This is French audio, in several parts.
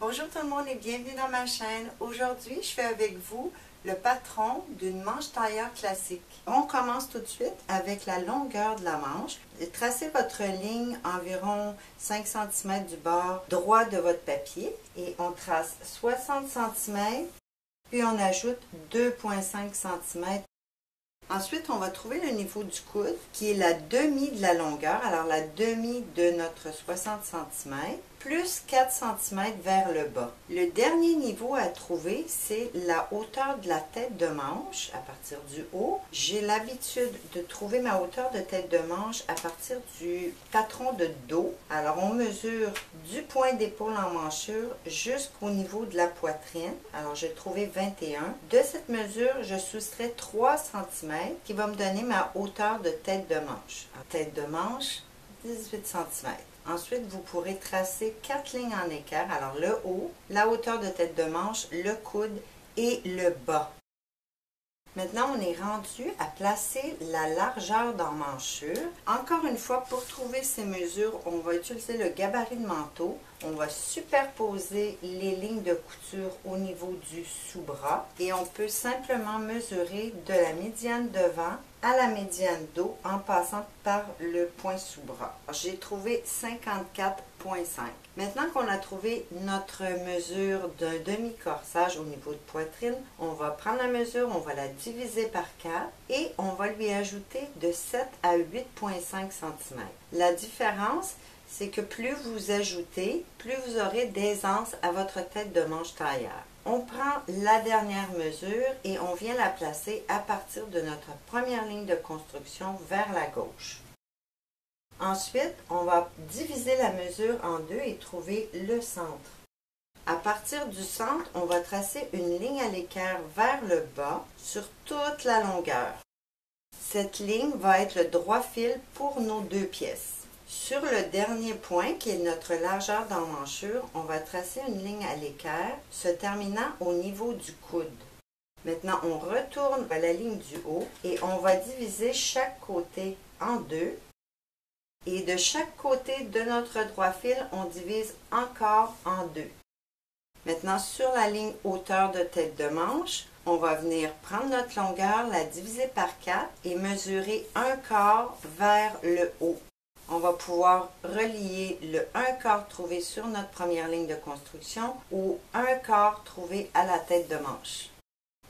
Bonjour tout le monde et bienvenue dans ma chaîne. Aujourd'hui, je fais avec vous le patron d'une manche tailleur classique. On commence tout de suite avec la longueur de la manche. Tracez votre ligne environ 5 cm du bord droit de votre papier et on trace 60 cm, puis on ajoute 2,5 cm. Ensuite, on va trouver le niveau du coude qui est la demi de la longueur, alors la demi de notre 60 cm, plus 4 cm vers le bas. Le dernier niveau à trouver, c'est la hauteur de la tête de manche à partir du haut. J'ai l'habitude de trouver ma hauteur de tête de manche à partir du patron de dos. Alors, on mesure du point d'épaule en manchure jusqu'au niveau de la poitrine. Alors, j'ai trouvé 21. De cette mesure, je soustrais 3 cm qui va me donner ma hauteur de tête de manche. En tête de manche, 18 cm. Ensuite, vous pourrez tracer 4 lignes en équerre. Alors, le haut, la hauteur de tête de manche, le coude et le bas. Maintenant, on est rendu à placer la largeur d'emmanchure. Encore une fois, pour trouver ces mesures, on va utiliser le gabarit de manteau. On va superposer les lignes de couture au niveau du sous-bras et on peut simplement mesurer de la médiane devant à la médiane dos en passant par le point sous-bras. J'ai trouvé 54,5. Maintenant qu'on a trouvé notre mesure d'un demi-corsage au niveau de poitrine, on va prendre la mesure, on va la diviser par 4 et on va lui ajouter de 7 à 8,5 cm. La différence, c'est que plus vous ajoutez, plus vous aurez d'aisance à votre tête de manche tailleur. On prend la dernière mesure et on vient la placer à partir de notre première ligne de construction vers la gauche. Ensuite, on va diviser la mesure en deux et trouver le centre. À partir du centre, on va tracer une ligne à l'équerre vers le bas sur toute la longueur. Cette ligne va être le droit fil pour nos deux pièces. Sur le dernier point, qui est notre largeur d'emmanchure, on va tracer une ligne à l'équerre se terminant au niveau du coude. Maintenant, on retourne à la ligne du haut et on va diviser chaque côté en deux. Et de chaque côté de notre droit fil, on divise encore en deux. Maintenant, sur la ligne hauteur de tête de manche, on va venir prendre notre longueur, la diviser par 4 et mesurer 1/4 vers le haut. On va pouvoir relier le 1/4 trouvé sur notre première ligne de construction au 1/4 trouvé à la tête de manche.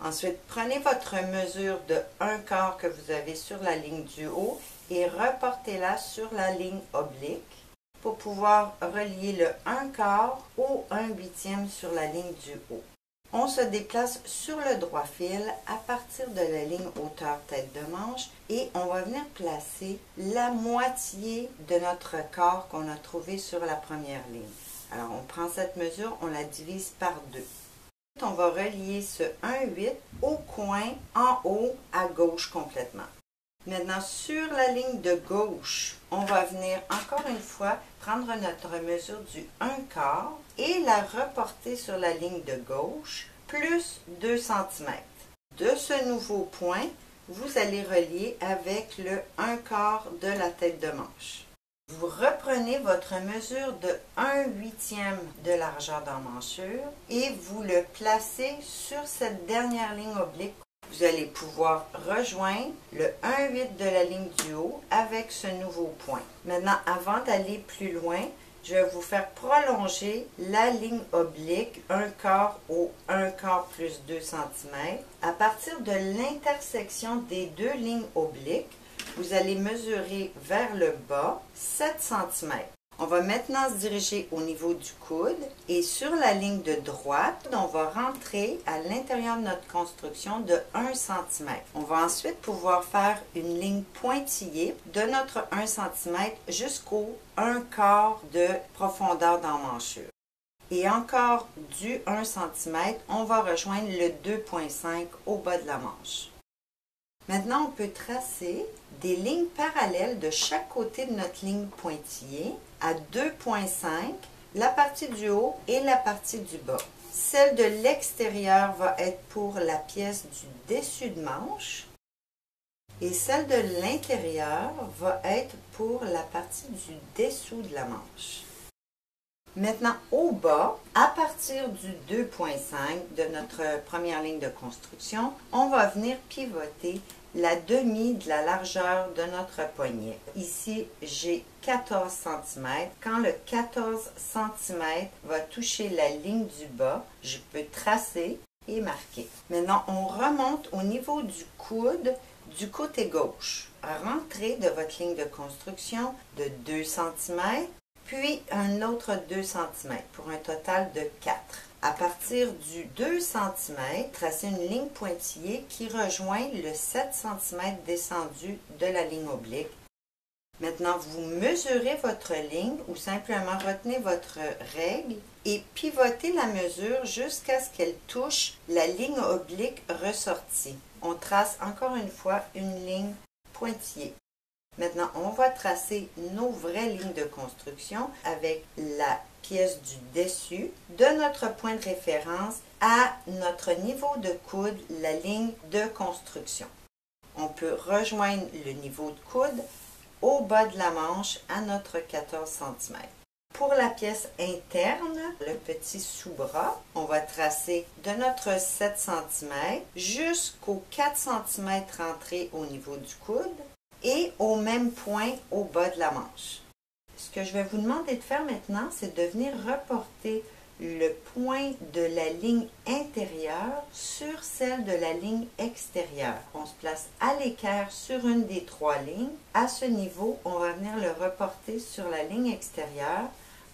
Ensuite, prenez votre mesure de 1/4 que vous avez sur la ligne du haut et reportez-la sur la ligne oblique pour pouvoir relier le 1/4 au 1/8 sur la ligne du haut. On se déplace sur le droit fil à partir de la ligne hauteur tête de manche et on va venir placer la moitié de notre quart qu'on a trouvé sur la première ligne. Alors on prend cette mesure, on la divise par 2. On va relier ce 1/8 au coin en haut à gauche complètement. Maintenant, sur la ligne de gauche, on va venir encore une fois prendre notre mesure du 1/4 et la reporter sur la ligne de gauche, plus 2 cm. De ce nouveau point, vous allez relier avec le 1/4 de la tête de manche. Vous reprenez votre mesure de 1/8 de largeur d'emmanchure et vous le placez sur cette dernière ligne oblique. Vous allez pouvoir rejoindre le 1/8 de la ligne du haut avec ce nouveau point. Maintenant, avant d'aller plus loin, je vais vous faire prolonger la ligne oblique 1/4 au 1/4 plus 2 cm. À partir de l'intersection des deux lignes obliques, vous allez mesurer vers le bas 7 cm. On va maintenant se diriger au niveau du coude et sur la ligne de droite, on va rentrer à l'intérieur de notre construction de 1 cm. On va ensuite pouvoir faire une ligne pointillée de notre 1 cm jusqu'au 1/4 de profondeur d'emmanchure. Et encore du 1 cm, on va rejoindre le 2,5 au bas de la manche. Maintenant, on peut tracer des lignes parallèles de chaque côté de notre ligne pointillée à 2,5, la partie du haut et la partie du bas. Celle de l'extérieur va être pour la pièce du dessus de manche et celle de l'intérieur va être pour la partie du dessous de la manche. Maintenant, au bas, à partir du 2,5 de notre première ligne de construction, on va venir pivoter la demi de la largeur de notre poignet. Ici, j'ai 14 cm. Quand le 14 cm va toucher la ligne du bas, je peux tracer et marquer. Maintenant, on remonte au niveau du coude du côté gauche. Rentrez de votre ligne de construction de 2 cm, puis un autre 2 cm pour un total de 4. À partir du 2 cm, tracez une ligne pointillée qui rejoint le 7 cm descendu de la ligne oblique. Maintenant, vous mesurez votre ligne ou simplement retenez votre règle et pivotez la mesure jusqu'à ce qu'elle touche la ligne oblique ressortie. On trace encore une fois une ligne pointillée. Maintenant, on va tracer nos vraies lignes de construction avec la pièce du dessus de notre point de référence à notre niveau de coude, la ligne de construction. On peut rejoindre le niveau de coude au bas de la manche à notre 14 cm. Pour la pièce interne, le petit sous-bras, on va tracer de notre 7 cm jusqu'aux 4 cm rentrés au niveau du coude et au même point au bas de la manche. Ce que je vais vous demander de faire maintenant, c'est de venir reporter le point de la ligne intérieure sur celle de la ligne extérieure. On se place à l'équerre sur une des trois lignes. À ce niveau, on va venir le reporter sur la ligne extérieure.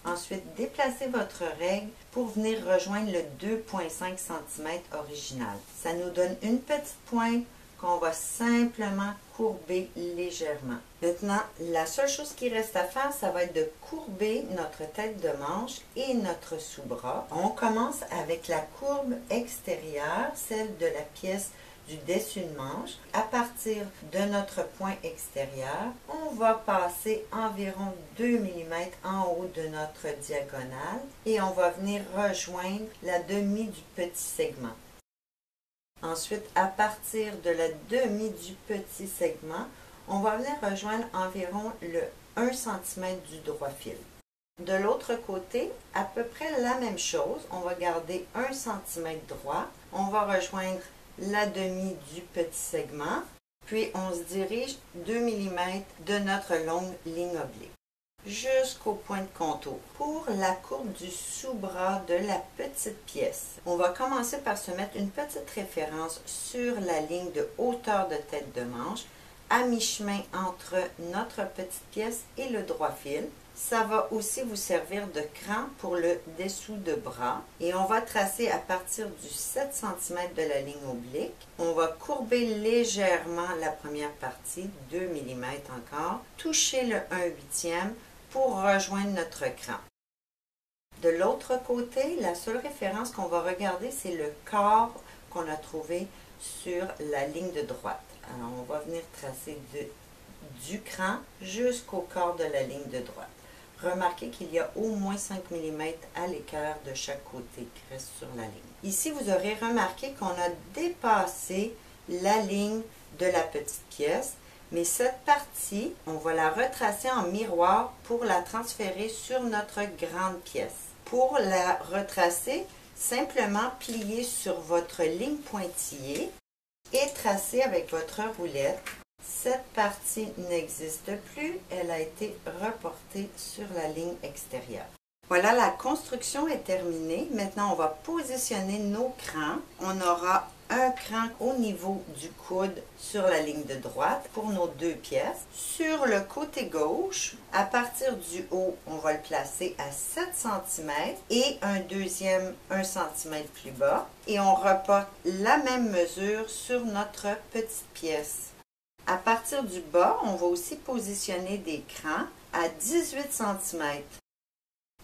Ensuite, déplacez votre règle pour venir rejoindre le 2,5 cm original. Ça nous donne une petite pointe qu'on va simplement courber légèrement. Maintenant, la seule chose qui reste à faire, ça va être de courber notre tête de manche et notre sous-bras. On commence avec la courbe extérieure, celle de la pièce du dessus de manche. À partir de notre point extérieur, on va passer environ 2 mm en haut de notre diagonale et on va venir rejoindre la demi du petit segment. Ensuite, à partir de la demi du petit segment, on va venir rejoindre environ le 1 cm du droit fil. De l'autre côté, à peu près la même chose. On va garder 1 cm droit. On va rejoindre la demi du petit segment. Puis, on se dirige 2 mm de notre longue ligne oblique jusqu'au point de contour. Pour la courbe du sous-bras de la petite pièce, on va commencer par se mettre une petite référence sur la ligne de hauteur de tête de manche, à mi-chemin entre notre petite pièce et le droit fil. Ça va aussi vous servir de cran pour le dessous de bras. Et on va tracer à partir du 7 cm de la ligne oblique. On va courber légèrement la première partie, 2 mm encore, toucher le 1/8 pour rejoindre notre cran. De l'autre côté, la seule référence qu'on va regarder, c'est le corps qu'on a trouvé sur la ligne de droite. Alors, on va venir tracer du cran jusqu'au corps de la ligne de droite. Remarquez qu'il y a au moins 5 mm à l'équerre de chaque côté qui reste sur la ligne. Ici, vous aurez remarqué qu'on a dépassé la ligne de la petite pièce, mais cette partie, on va la retracer en miroir pour la transférer sur notre grande pièce. Pour la retracer, simplement pliez sur votre ligne pointillée et tracez avec votre roulette. Cette partie n'existe plus, elle a été reportée sur la ligne extérieure. Voilà, la construction est terminée. Maintenant, on va positionner nos crans. On aura un cran au niveau du coude sur la ligne de droite pour nos deux pièces. Sur le côté gauche, à partir du haut, on va le placer à 7 cm et un deuxième 1 cm plus bas. Et on reporte la même mesure sur notre petite pièce. À partir du bas, on va aussi positionner des crans à 18 cm.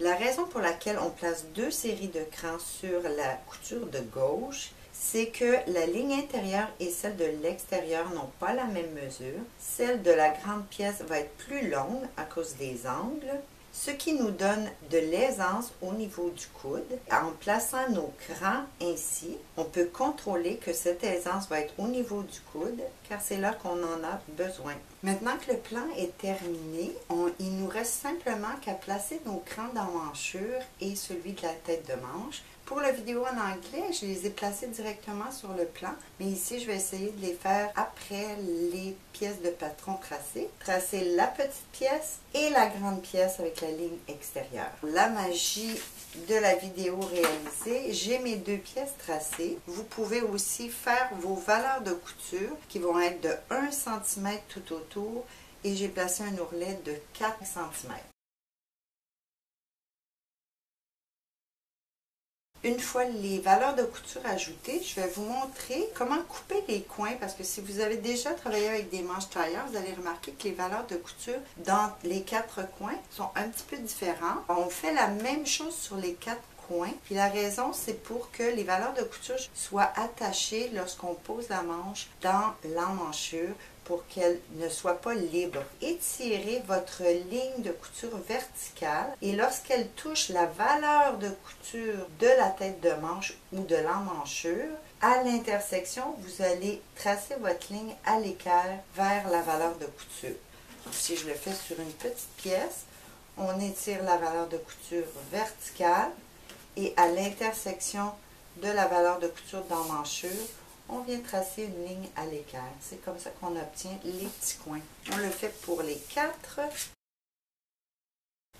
La raison pour laquelle on place deux séries de crans sur la couture de gauche, c'est que la ligne intérieure et celle de l'extérieur n'ont pas la même mesure. Celle de la grande pièce va être plus longue à cause des angles ce qui nous donne de l'aisance au niveau du coude. En plaçant nos crans ainsi, on peut contrôler que cette aisance va être au niveau du coude, car c'est là qu'on en a besoin. Maintenant que le plan est terminé, il nous reste simplement qu'à placer nos crans d'emmanchure et celui de la tête de manche. Pour la vidéo en anglais, je les ai placés directement sur le plan, mais ici, je vais essayer de les faire après les pièces de patron tracées. Tracer la petite pièce et la grande pièce avec la ligne extérieure. La magie de la vidéo réalisée, j'ai mes deux pièces tracées. Vous pouvez aussi faire vos valeurs de couture qui vont être de 1 cm tout autour et j'ai placé un ourlet de 4 cm. Une fois les valeurs de couture ajoutées, je vais vous montrer comment couper les coins parce que si vous avez déjà travaillé avec des manches tailleur, vous allez remarquer que les valeurs de couture dans les 4 coins sont un petit peu différentes. On fait la même chose sur les 4 coins. Puis la raison, c'est pour que les valeurs de couture soient attachées lorsqu'on pose la manche dans l'emmanchure pour qu'elle ne soit pas libre. Étirez votre ligne de couture verticale et lorsqu'elle touche la valeur de couture de la tête de manche ou de l'emmanchure, à l'intersection, vous allez tracer votre ligne à l'équerre vers la valeur de couture. Si je le fais sur une petite pièce, on étire la valeur de couture verticale et à l'intersection de la valeur de couture d'emmanchure, on vient tracer une ligne à l'équerre. C'est comme ça qu'on obtient les petits coins. On le fait pour les 4.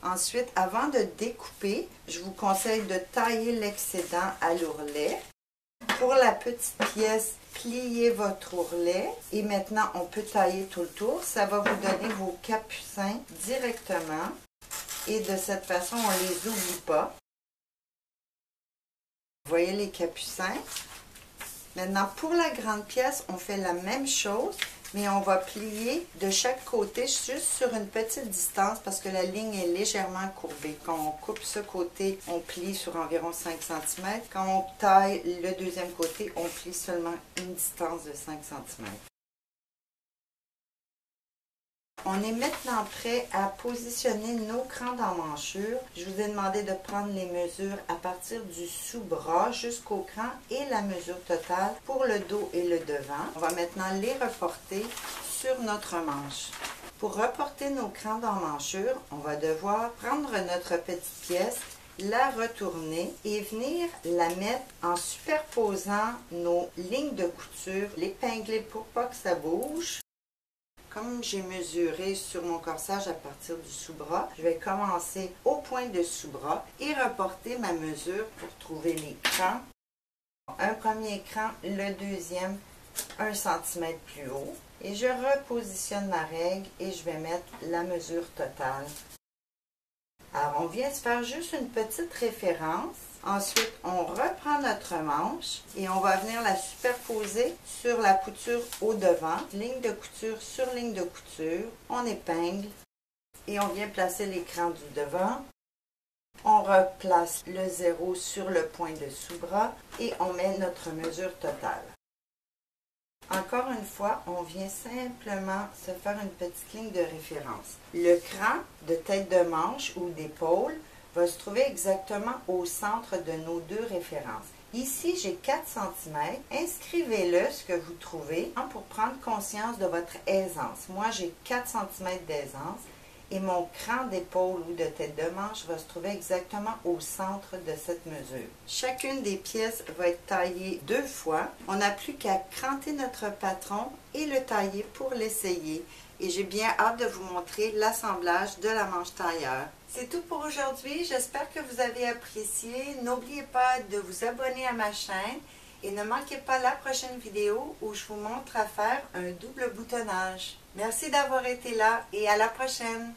Ensuite, avant de découper, je vous conseille de tailler l'excédent à l'ourlet. Pour la petite pièce, pliez votre ourlet et maintenant on peut tailler tout le tour. Ça va vous donner vos capucins directement et de cette façon, on ne les oublie pas. Vous voyez les capucins? Maintenant, pour la grande pièce, on fait la même chose, mais on va plier de chaque côté juste sur une petite distance parce que la ligne est légèrement courbée. Quand on coupe ce côté, on plie sur environ 5 cm. Quand on taille le deuxième côté, on plie seulement une distance de 5 cm. On est maintenant prêt à positionner nos crans d'emmanchure. Je vous ai demandé de prendre les mesures à partir du sous-bras jusqu'au cran et la mesure totale pour le dos et le devant. On va maintenant les reporter sur notre manche. Pour reporter nos crans d'emmanchure, on va devoir prendre notre petite pièce, la retourner et venir la mettre en superposant nos lignes de couture, l'épingler pour pas que ça bouge. Comme j'ai mesuré sur mon corsage à partir du sous-bras, je vais commencer au point de sous-bras et reporter ma mesure pour trouver les crans. Un premier cran, le deuxième 1 cm plus haut. Et je repositionne ma règle et je vais mettre la mesure totale. Alors, on vient de faire juste une petite référence. Ensuite, on reprend notre manche et on va venir la superposer sur la couture au devant. Ligne de couture sur ligne de couture. On épingle et on vient placer les crans du devant. On replace le 0 sur le point de sous-bras et on met notre mesure totale. Encore une fois, on vient simplement se faire une petite ligne de référence. Le cran de tête de manche ou d'épaule va se trouver exactement au centre de nos deux références. Ici, j'ai 4 cm. Inscrivez-le, ce que vous trouvez, pour prendre conscience de votre aisance. Moi, j'ai 4 cm d'aisance et mon cran d'épaule ou de tête de manche va se trouver exactement au centre de cette mesure. Chacune des pièces va être taillée 2 fois. On n'a plus qu'à cranter notre patron et le tailler pour l'essayer. Et j'ai bien hâte de vous montrer l'assemblage de la manche tailleur. C'est tout pour aujourd'hui. J'espère que vous avez apprécié. N'oubliez pas de vous abonner à ma chaîne et ne manquez pas la prochaine vidéo où je vous montre à faire un double boutonnage. Merci d'avoir été là et à la prochaine!